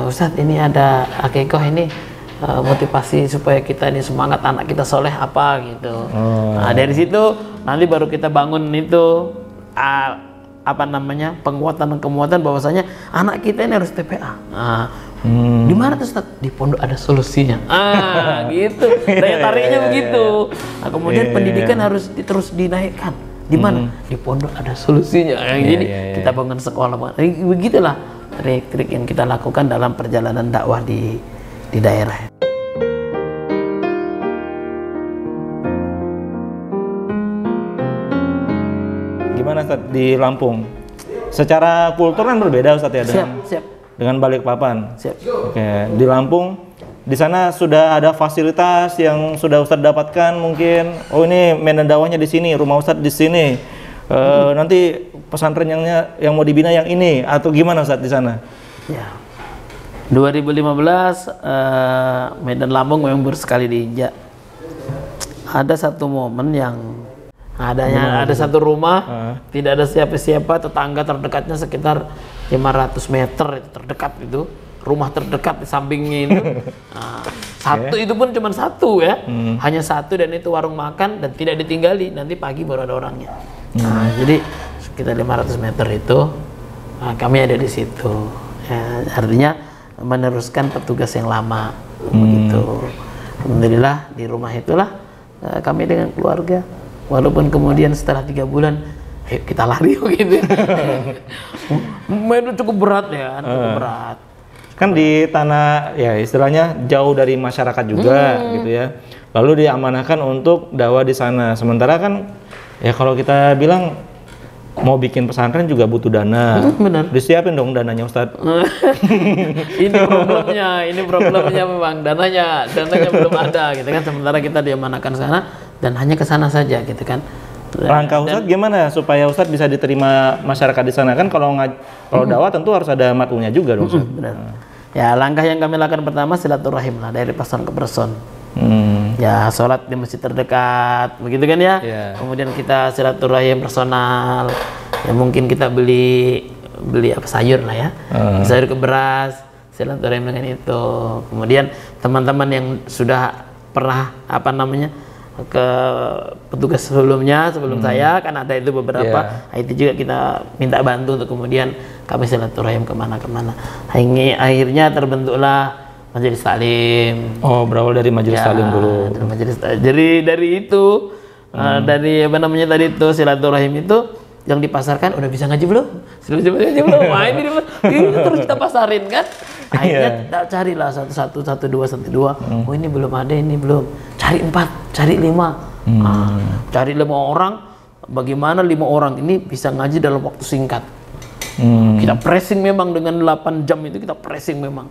Ustadz ini ada akikoh ini motivasi supaya kita ini semangat anak kita soleh apa gitu. Nah, dari situ nanti baru kita bangun itu apa namanya penguatan bahwasanya anak kita ini harus TPA. Di mana tuh Ustadz? Di pondok ada solusinya. Gitu. Daya tariknya begitu. Nah, kemudian pendidikan harus terus dinaikkan. Di mana? Di pondok ada solusinya. Jadi kita bangun sekolah. Begitulah trik-trik yang kita lakukan dalam perjalanan dakwah di daerah. Gimana Ustaz di Lampung? Secara kultur kan berbeda Ustaz ya dengan Balikpapan. Oke, di Lampung di sana sudah ada fasilitas yang sudah Ustaz dapatkan mungkin. Oh ini medan dakwahnya di sini, rumah Ustaz di sini. Nanti pesantren yang mau dibina yang ini atau gimana Ustaz di sana? Ya. 2015 Medan Lampung memang baru sekali diinjak. Ada satu momen yang ada satu rumah tidak ada siapa-siapa, tetangga terdekatnya sekitar 500 meter itu terdekat itu. Rumah terdekat di sampingnya itu satu itu pun cuma satu ya, hanya satu dan itu warung makan dan tidak ditinggali, nanti pagi baru ada orangnya. Jadi sekitar 500 meter itu kami ada di situ ya, artinya meneruskan petugas yang lama begitu. Alhamdulillah di rumah itulah kami dengan keluarga, walaupun kemudian setelah 3 bulan ayo kita lari gitu. Itu cukup berat ya, cukup berat. Kan di tanah ya istilahnya jauh dari masyarakat juga gitu ya. Lalu diamanahkan untuk dakwah di sana. Sementara kan ya kalau kita bilang mau bikin pesantren juga butuh dana. Benar. Disiapin dong dananya Ustadz. Ini problemnya memang dananya belum ada gitu kan. Sementara kita diamanahkan sana dan hanya ke sana saja gitu kan. Langkah Ustadz gimana supaya Ustadz bisa diterima masyarakat di sana? Kan kalau dakwah tentu harus ada matulnya juga dong Ustadz. Benar. Ya langkah yang kami lakukan pertama silaturahim lah dari person ke person. Ya sholat di masjid terdekat begitu kan ya. Kemudian kita silaturahim personal. Ya mungkin kita beli apa sayur lah ya. Sayur ke beras, silaturahim dengan itu. Kemudian teman-teman yang sudah pernah apa namanya ke petugas sebelum saya kan ada itu beberapa, itu juga kita minta bantu untuk kemudian kami silaturahim kemana-kemana. Akhirnya terbentuklah majelis taklim. Oh, berawal dari majelis taklim dulu. Jadi dari itu dari apa namanya tadi itu silaturahim itu yang dipasarkan udah bisa ngaji belum? Wah ini terus kita pasarin kan. Akhirnya carilah satu dua. Oh ini belum ada, ini belum. Cari 4, cari 5. Cari 5 orang. Bagaimana 5 orang ini bisa ngaji dalam waktu singkat? Kita pressing memang dengan 8 jam itu kita pressing memang.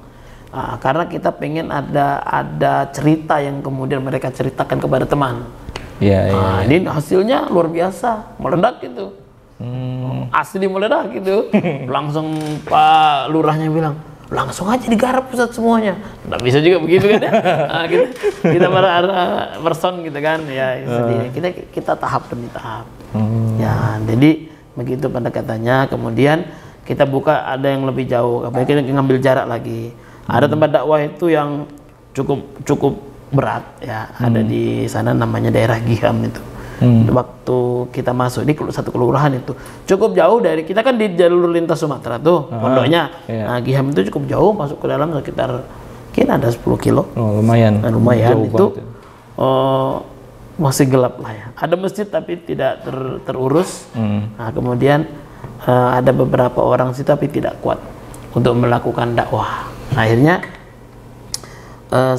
Karena kita pengen ada cerita yang kemudian mereka ceritakan kepada teman. Ini hasilnya luar biasa, meledak gitu. Asli meledak gitu. Langsung Pak Lurahnya bilang, langsung aja digarap pusat semuanya. Nggak bisa juga begitu kan ya. Kita person gitu kan ya. Kita tahap demi tahap. Ya jadi begitu pendekatannya. Kemudian kita buka ada yang lebih jauh. Kita ngambil jarak lagi. Ada tempat dakwah itu yang cukup berat ya. Ada di sana namanya daerah Giham itu. Waktu kita masuk di satu kelurahan itu cukup jauh dari kita kan di jalur lintas Sumatera tuh pondoknya. Nah Giham itu cukup jauh, masuk ke dalam sekitar mungkin ada 10 kilo. Lumayan itu masih gelap lah ya. Ada masjid tapi tidak terurus. Nah kemudian ada beberapa orang situ tapi tidak kuat untuk melakukan dakwah. Akhirnya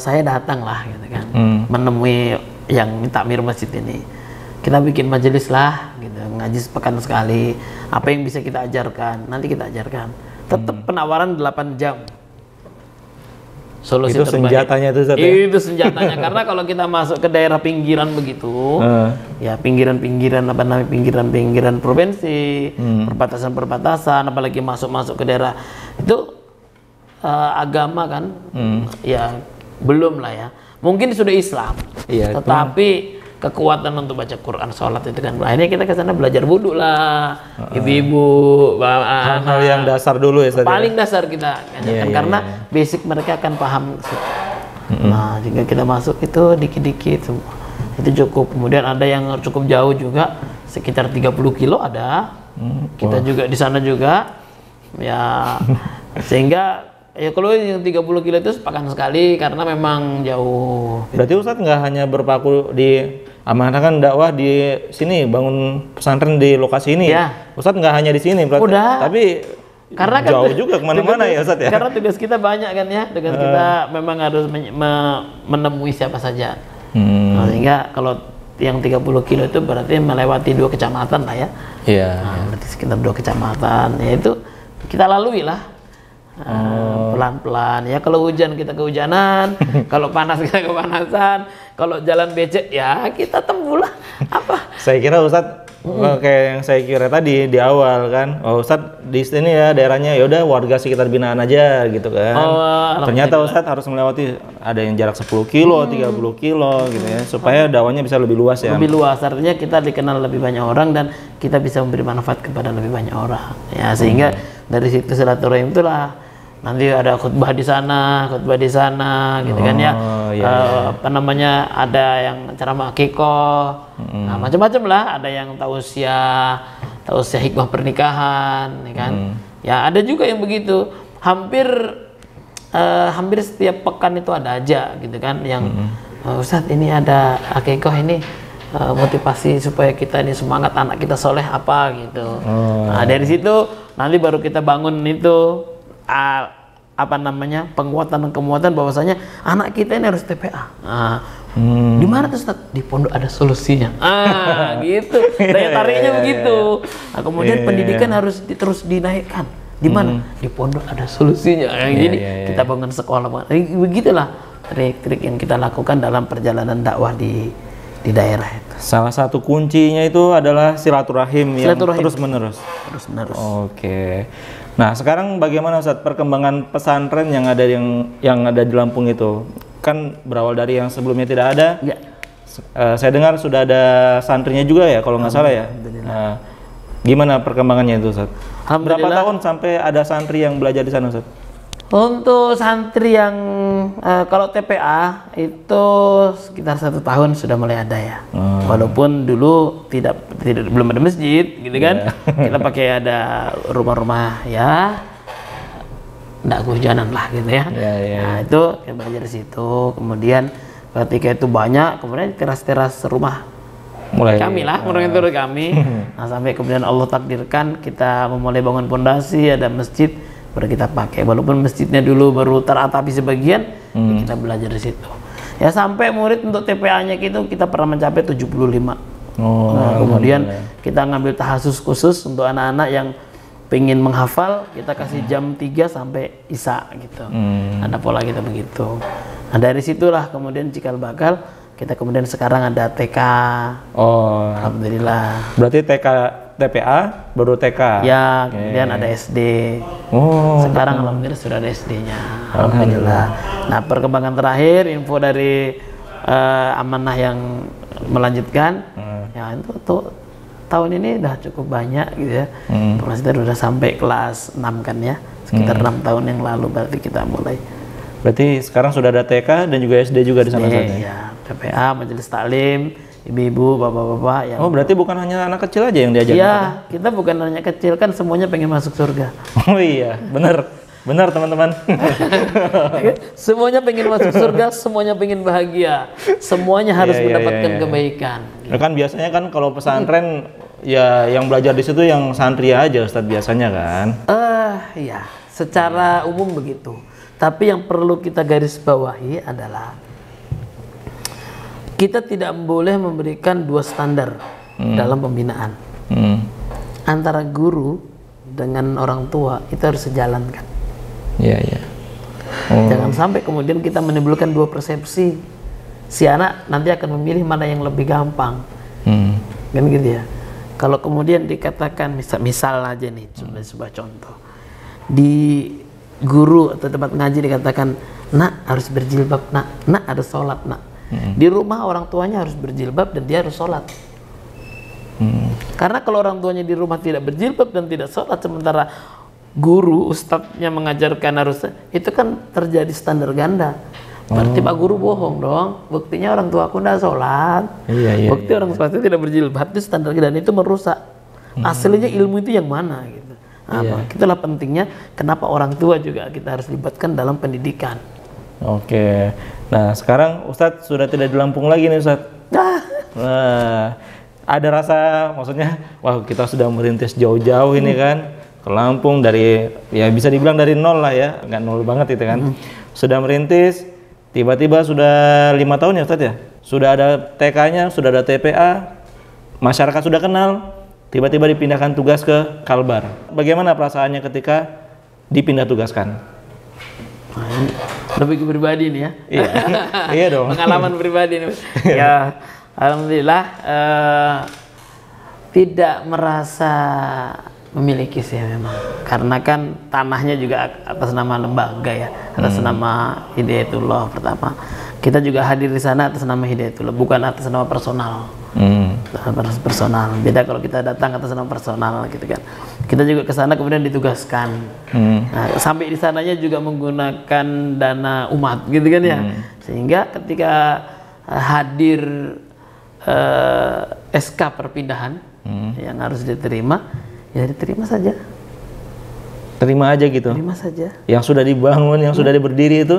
saya datang lah gitu kan, menemui yang takmir masjid ini. Kita bikin majelis lah, gitu, ngaji sepekan sekali. Apa yang bisa kita ajarkan, nanti kita ajarkan. Tetap penawaran 8 jam. Solusi itu terbaik. Senjatanya itu Ustadz, Itu senjatanya. Karena kalau kita masuk ke daerah pinggiran begitu, ya pinggiran provinsi, perbatasan, apalagi masuk ke daerah itu agama kan, ya belum lah ya. Mungkin sudah Islam, tetapi kekuatan untuk baca Quran, sholat itu kan. Akhirnya kita ke sana belajar wudhu lah, ibu-ibu, hal-hal yang dasar dulu ya Ustaz. Paling dasar kita, karena basic mereka akan paham. Nah, jika kita masuk itu dikit-dikit semua, itu cukup. Kemudian ada yang cukup jauh juga, sekitar 30 kilo ada. Kita juga di sana juga, ya sehingga ya kalau yang 30 kilo itu sepekan sekali karena memang jauh. Berarti Ustadz nggak hanya berpaku di amanahkan dakwah di sini, bangun pesantren di lokasi ini. Ya. Ustadz nggak hanya di sini, berarti. Udah. Tapi karena kan jauh juga kemana-mana ya Ustadz ya. Karena tugas kita banyak kan ya, tugas kita memang harus menemui siapa saja. Nah, sehingga kalau yang 30 kilo itu berarti melewati 2 kecamatan lah ya. Iya. Nah, berarti sekitar 2 kecamatan. Ya itu kita lalui lah. Pelan-pelan ya. Kalau hujan kita kehujanan, kalau panas kita kepanasan, kalau jalan becek ya kita tempuh lah. Apa? Saya kira Ustadz kayak yang saya kira tadi di awal kan, Ustadz di sini ya daerahnya ya udah warga sekitar binaan aja gitu kan. Ternyata Ustadz harus melewati ada yang jarak 10 kilo, 30 kilo gitu ya, supaya dakwahnya bisa lebih luas ya. Lebih luas, artinya kita dikenal lebih banyak orang dan kita bisa memberi manfaat kepada lebih banyak orang. Ya sehingga dari situ silaturahim itulah nanti ada khutbah di sana gitu kan ya. Apa namanya, ada yang ceramah akikoh, nah, macam-macam lah, ada yang tausiah hikmah pernikahan, ya kan. Ya ada juga yang begitu, hampir setiap pekan itu ada aja gitu kan yang Ustadz ini ada akikoh ini, motivasi supaya kita ini semangat anak kita soleh apa gitu. Nah dari situ nanti baru kita bangun itu apa namanya, penguatan bahwasanya anak kita ini harus TPA. Di mana tuh Ustaz? Di pondok ada solusinya. Gitu. Daya tariknya begitu. Nah, kemudian pendidikan harus terus dinaikkan. Di mana? Di pondok ada solusinya. Jadi kita bangun sekolah. Begitulah trik-trik yang kita lakukan dalam perjalanan dakwah di daerah itu. Salah satu kuncinya itu adalah silaturahim yang terus menerus. Oke. Nah, sekarang bagaimana Ustadz perkembangan pesantren yang ada di Lampung itu? Kan berawal dari yang sebelumnya tidak ada. Ya. Saya dengar sudah ada santrinya juga ya kalau nggak salah ya. Nah, gimana perkembangannya itu Ustadz? Berapa tahun sampai ada santri yang belajar di sana Ustadz? Untuk santri yang kalau TPA itu sekitar 1 tahun sudah mulai ada ya. Walaupun dulu belum ada masjid gitu kan. Kita pakai ada rumah-rumah ya, nggak kehujanan lah gitu ya. Nah itu kita belajar di situ. Kemudian ketika itu banyak, kemudian teras-teras rumah kami lah, menurut kami. Nah sampai kemudian Allah takdirkan kita memulai bangun pondasi, ada masjid, baru kita pakai. Walaupun masjidnya dulu baru teratapi sebagian, ya kita belajar di situ. Ya sampai murid untuk TPA-nya kita pernah mencapai 75. Nah, kemudian kita ngambil tahasus khusus untuk anak-anak yang pengen menghafal, kita kasih jam 3 sampai Isya gitu. Ada pola kita begitu. Nah dari situlah kemudian cikal bakal kita kemudian sekarang ada TK. Alhamdulillah. Berarti TPA baru TK. Ya, kemudian ada SD. Sekarang alhamdulillah sudah ada SD-nya. Alhamdulillah. Nah, perkembangan terakhir info dari amanah yang melanjutkan, ya itu tahun ini udah cukup banyak gitu ya. Informasi kita udah sampai kelas 6 kan ya. Sekitar 6 tahun yang lalu berarti kita mulai. Berarti sekarang sudah ada TK dan juga SD juga di sana saja. Iya, TPA, majelis taklim, ibu-ibu, bapak-bapak yang. Berarti bukan hanya anak kecil aja yang diajarkan? Iya, kita bukan hanya kecil, kan semuanya pengen masuk surga. Oh iya, benar teman-teman. Semuanya pengen masuk surga, semuanya pengen bahagia, semuanya harus mendapatkan kebaikan. Nah, kan biasanya kan kalau pesantren ya yang belajar di situ yang santri aja Ustadz biasanya kan? Iya, secara umum begitu. Tapi yang perlu kita garis bawahi adalah kita tidak boleh memberikan 2 standar dalam pembinaan. Antara guru dengan orang tua itu harus sejalan kan. Iya. Jangan sampai kemudian kita menimbulkan 2 persepsi. Si anak nanti akan memilih mana yang lebih gampang. Kan gitu ya. Kalau kemudian dikatakan misal aja nih, sebuah contoh. Di guru atau tempat ngaji dikatakan, nak harus berjilbab, nak harus sholat, nak. Di rumah orang tuanya harus berjilbab dan dia harus sholat. Karena kalau orang tuanya di rumah tidak berjilbab dan tidak sholat, sementara guru, ustadznya mengajarkan harus, itu kan terjadi standar ganda. Berarti Pak Guru bohong dong. Buktinya orang tua aku nggak sholat. Bukti orang tua itu tidak berjilbab, itu standar ganda, dan itu merusak. Aslinya ilmu itu yang mana gitu. Itulah pentingnya kenapa orang tua juga kita harus libatkan dalam pendidikan. Oke. Nah sekarang Ustadz sudah tidak di Lampung lagi nih Ustadz. Nah, ada rasa, maksudnya, wah kita sudah merintis jauh-jauh ini kan, ke Lampung dari, ya bisa dibilang dari nol lah ya, nggak nol banget itu kan. Sudah merintis, tiba-tiba sudah 5 tahun ya Ustadz ya? Sudah ada TK-nya, sudah ada TPA, masyarakat sudah kenal, tiba-tiba dipindahkan tugas ke Kalbar. Bagaimana perasaannya ketika dipindah tugaskan? Lebih ke pribadi nih ya. Iya, iya dong. Pengalaman pribadi nih. Ya, alhamdulillah tidak merasa memiliki sih memang. Karena kan tanahnya juga atas nama lembaga ya, atas nama Hidayatullah pertama. Kita juga hadir di sana atas nama Hidayatullah, bukan atas nama personal. Personal. Beda kalau kita datang atas nama personal gitu kan. Kita juga ke sana kemudian ditugaskan. Nah, sampai di sananya juga menggunakan dana umat gitu kan ya. Sehingga ketika hadir SK perpindahan yang harus diterima, ya diterima saja. Terima aja gitu. Terima saja. Yang sudah dibangun, yang sudah berdiri itu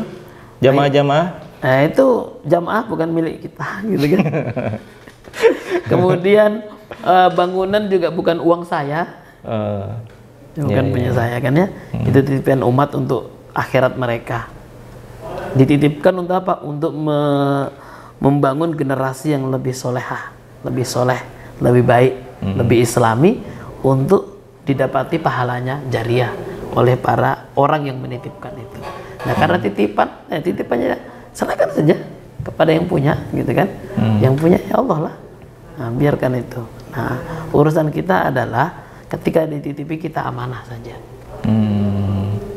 jamaah-jamaah. Nah, itu jamaah bukan milik kita gitu kan. Kemudian bangunan juga bukan uang saya. Bukan punya saya kan ya. Itu titipan umat untuk akhirat mereka. Dititipkan untuk apa? Untuk membangun generasi yang lebih solehah, lebih soleh, lebih baik, lebih islami, untuk didapati pahalanya jariah oleh para orang yang menitipkan itu. Nah, karena titipannya serahkan saja kepada yang punya gitu kan. Yang punya ya Allah lah. Nah, biarkan itu. Nah, urusan kita adalah ketika dititipi kita amanah saja.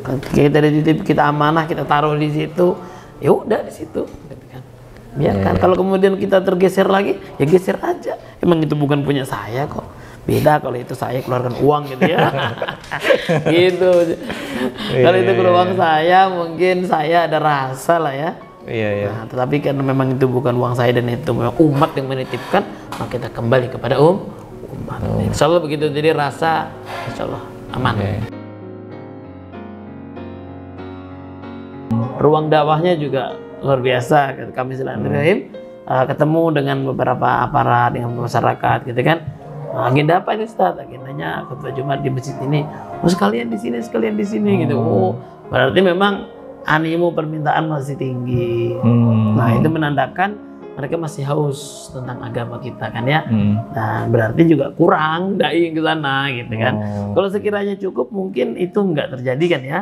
Ketika kita dititipi kita amanah, kita taruh di situ, ya udah di situ gitu kan. Biarkan. Kalau kemudian kita tergeser lagi, ya geser aja. Emang itu bukan punya saya kok. Beda kalau itu saya keluarkan uang gitu ya. Gitu. Kalau itu uang saya, mungkin saya ada rasa lah ya. Nah, tetapi karena memang itu bukan uang saya dan itu memang umat yang menitipkan, maka kita kembali kepada umat. Insya Allah begitu, jadi rasa insya Allah aman. Ruang dakwahnya juga luar biasa. Kami silaturahim, ketemu dengan beberapa aparat, dengan masyarakat gitu kan. Agenda apa ini Ustaz? Agendanya khutbah Jumat di masjid ini. Oh sekalian di sini gitu. Oh berarti memang animo permintaan masih tinggi. Nah itu menandakan mereka masih haus tentang agama kita kan ya. Nah berarti juga kurang dai ke sana gitu kan. Kalau sekiranya cukup mungkin itu nggak terjadi kan ya.